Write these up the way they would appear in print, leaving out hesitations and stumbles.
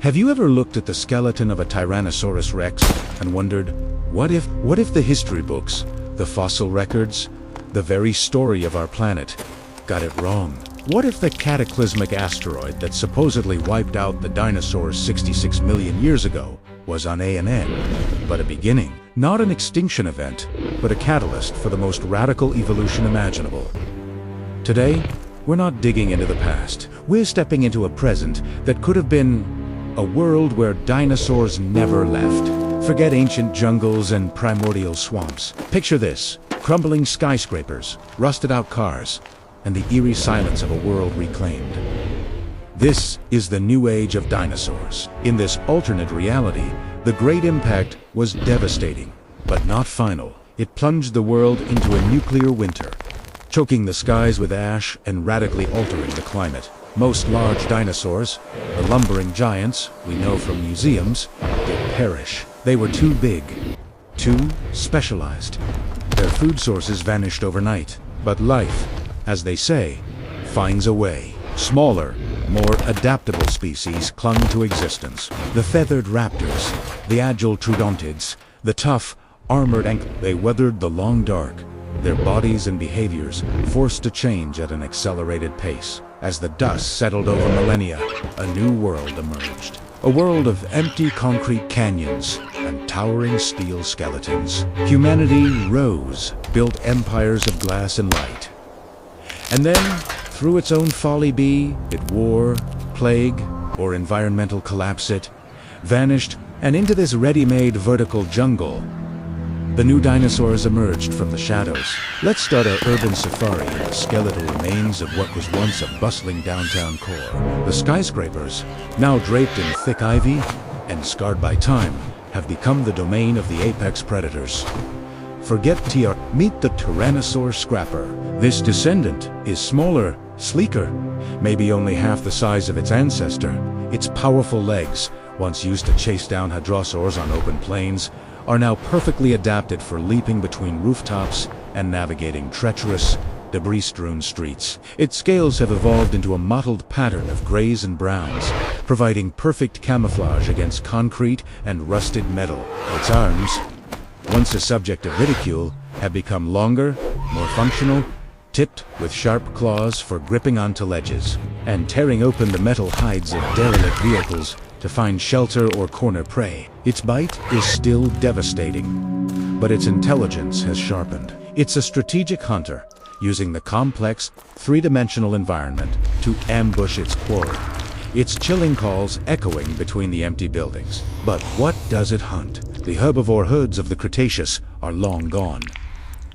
Have you ever looked at the skeleton of a Tyrannosaurus Rex and wondered, what if the history books, the fossil records, the very story of our planet got it wrong? What if the cataclysmic asteroid that supposedly wiped out the dinosaurs 66 million years ago was on ANN, but a beginning, not an extinction event, but a catalyst for the most radical evolution imaginable? Today, we're not digging into the past. We're stepping into a present that could have been a world where dinosaurs never left. Forget ancient jungles and primordial swamps. Picture this: crumbling skyscrapers, rusted-out cars, and the eerie silence of a world reclaimed. This is the new age of dinosaurs. In this alternate reality, the Great Impact was devastating, but not final. It plunged the world into a nuclear winter, choking the skies with ash and radically altering the climate. Most large dinosaurs, the lumbering giants we know from museums, did perish. They were too big, too specialized. Their food sources vanished overnight. But life, as they say, finds a way. Smaller, more adaptable species clung to existence. The feathered raptors, the agile Troodontids, the tough, armored they weathered the long dark, their bodies and behaviors forced to change at an accelerated pace. As the dust settled over millennia, a new world emerged. A world of empty concrete canyons and towering steel skeletons. Humanity rose, built empires of glass and light. And then, through its own folly, be it war, plague, or environmental collapse, it vanished, and into this ready-made vertical jungle, the new dinosaurs emerged from the shadows. Let's start our urban safari in the skeletal remains of what was once a bustling downtown core. The skyscrapers, now draped in thick ivy and scarred by time, have become the domain of the apex predators. Forget meet the Tyrannosaur Scrapper. This descendant is smaller, sleeker, maybe only half the size of its ancestor. Its powerful legs, once used to chase down hadrosaurs on open plains, are now perfectly adapted for leaping between rooftops and navigating treacherous, debris-strewn streets. Its scales have evolved into a mottled pattern of grays and browns, providing perfect camouflage against concrete and rusted metal. Its arms, once a subject of ridicule, have become longer, more functional, tipped with sharp claws for gripping onto ledges and tearing open the metal hides of derelict vehicles to find shelter or corner prey. Its bite is still devastating, but its intelligence has sharpened. It's a strategic hunter, using the complex, three-dimensional environment to ambush its quarry. Its chilling calls echoing between the empty buildings. But what does it hunt? The herbivore hoods of the Cretaceous are long gone.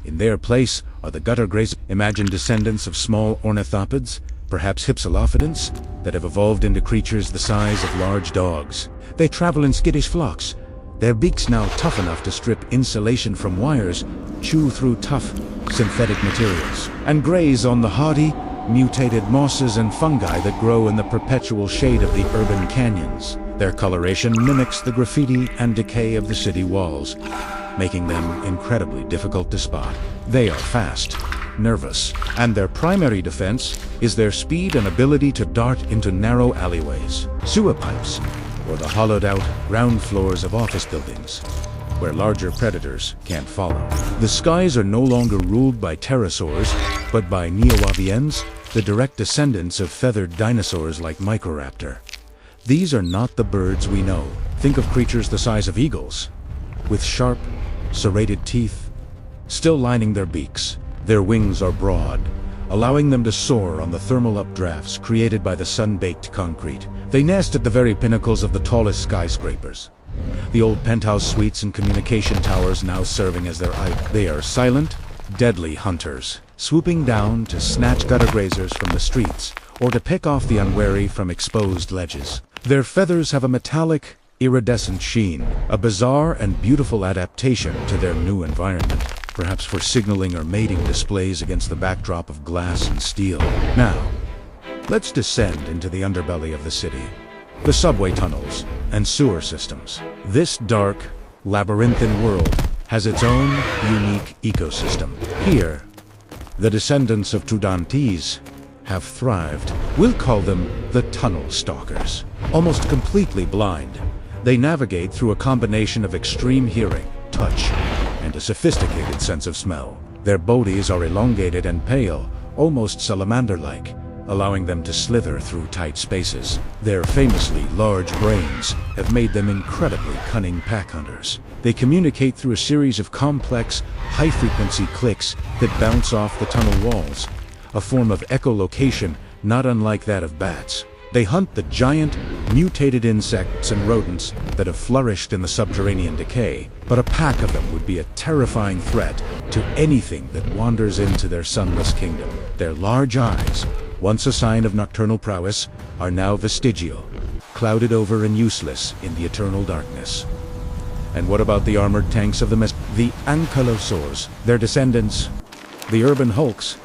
In their place are the gutter grazing. Imagine descendants of small ornithopods, perhaps hypsilophodonts, that have evolved into creatures the size of large dogs. They travel in skittish flocks, their beaks now tough enough to strip insulation from wires, chew through tough synthetic materials, and graze on the hardy, mutated mosses and fungi that grow in the perpetual shade of the urban canyons. Their coloration mimics the graffiti and decay of the city walls, making them incredibly difficult to spot. They are fast, nervous, and their primary defense is their speed and ability to dart into narrow alleyways, sewer pipes, or the hollowed-out ground floors of office buildings, where larger predators can't follow. The skies are no longer ruled by pterosaurs, but by Neo-Avians, the direct descendants of feathered dinosaurs like Microraptor. These are not the birds we know. Think of creatures the size of eagles, with sharp, serrated teeth still lining their beaks. Their wings are broad, allowing them to soar on the thermal updrafts created by the sun-baked concrete. They nest at the very pinnacles of the tallest skyscrapers, the old penthouse suites and communication towers now serving as their eye. They are silent, deadly hunters, swooping down to snatch gutter grazers from the streets or to pick off the unwary from exposed ledges. Their feathers have a metallic, iridescent sheen, a bizarre and beautiful adaptation to their new environment, perhaps for signaling or mating displays against the backdrop of glass and steel. Now, let's descend into the underbelly of the city, the subway tunnels and sewer systems. This dark, labyrinthine world has its own unique ecosystem. Here, the descendants of Troodontid have thrived. We'll call them the Tunnel Stalkers. Almost completely blind, they navigate through a combination of extreme hearing, touch, and a sophisticated sense of smell. Their bodies are elongated and pale, almost salamander-like, allowing them to slither through tight spaces. Their famously large brains have made them incredibly cunning pack hunters. They communicate through a series of complex, high-frequency clicks that bounce off the tunnel walls, a form of echolocation not unlike that of bats. They hunt the giant, mutated insects and rodents that have flourished in the subterranean decay, but a pack of them would be a terrifying threat to anything that wanders into their sunless kingdom. Their large eyes, once a sign of nocturnal prowess, are now vestigial, clouded over and useless in the eternal darkness. And what about the armored tanks of the Ankylosaurs? Their descendants, the urban hulks,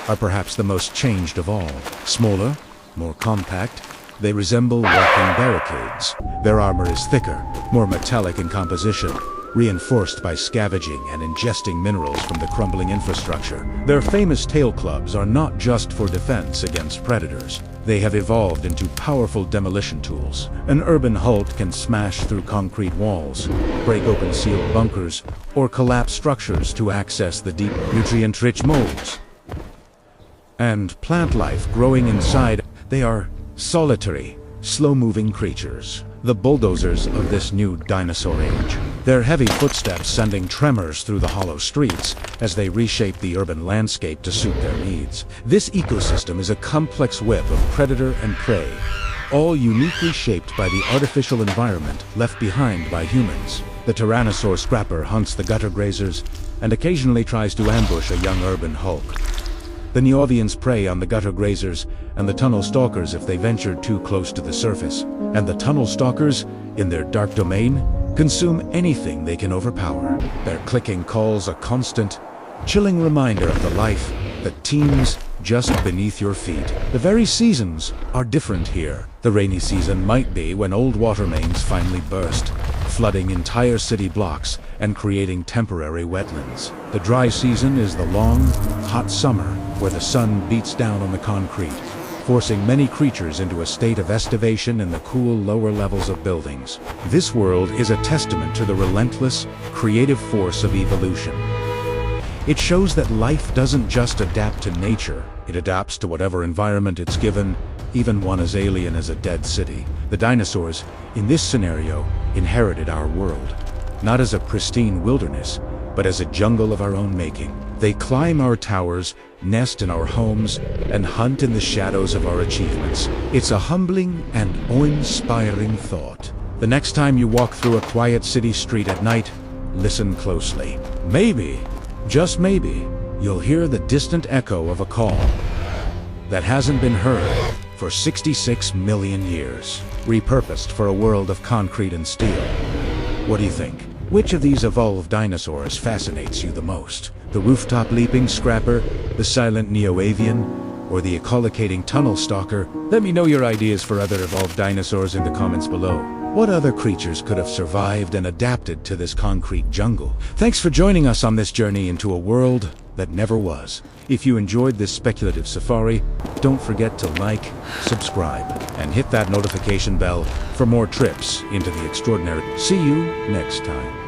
are perhaps the most changed of all. Smaller, more compact, they resemble walking barricades. Their armor is thicker, more metallic in composition, reinforced by scavenging and ingesting minerals from the crumbling infrastructure. Their famous tail clubs are not just for defense against predators. They have evolved into powerful demolition tools. An urban hulk can smash through concrete walls, break open sealed bunkers, or collapse structures to access the deep, nutrient-rich molds and plant life growing inside. They are solitary, slow-moving creatures, the bulldozers of this new dinosaur age. Their heavy footsteps sending tremors through the hollow streets as they reshape the urban landscape to suit their needs. This ecosystem is a complex web of predator and prey, all uniquely shaped by the artificial environment left behind by humans. The Tyrannosaur Scrapper hunts the gutter grazers and occasionally tries to ambush a young urban hulk. The Neo-Avians prey on the gutter grazers and the Tunnel Stalkers if they venture too close to the surface. And the Tunnel Stalkers, in their dark domain, consume anything they can overpower. Their clicking calls a constant, chilling reminder of the life that teems just beneath your feet. The very seasons are different here. The rainy season might be when old water mains finally burst, flooding entire city blocks and creating temporary wetlands. The dry season is the long, hot summer where the sun beats down on the concrete, forcing many creatures into a state of estivation in the cool lower levels of buildings. This world is a testament to the relentless, creative force of evolution. It shows that life doesn't just adapt to nature, it adapts to whatever environment it's given, even one as alien as a dead city. The dinosaurs, in this scenario, inherited our world, not as a pristine wilderness, but as a jungle of our own making. They climb our towers, nest in our homes, and hunt in the shadows of our achievements. It's a humbling and awe-inspiring thought. The next time you walk through a quiet city street at night, listen closely. Maybe, just maybe, you'll hear the distant echo of a call that hasn't been heard for 66 million years, repurposed for a world of concrete and steel. What do you think? Which of these evolved dinosaurs fascinates you the most? The rooftop leaping scrapper, the silent Neo-Avian, or the echolocating tunnel stalker? Let me know your ideas for other evolved dinosaurs in the comments below. What other creatures could have survived and adapted to this concrete jungle? Thanks for joining us on this journey into a world that never was. If you enjoyed this speculative safari, don't forget to like, subscribe, and hit that notification bell for more trips into the extraordinary. See you next time.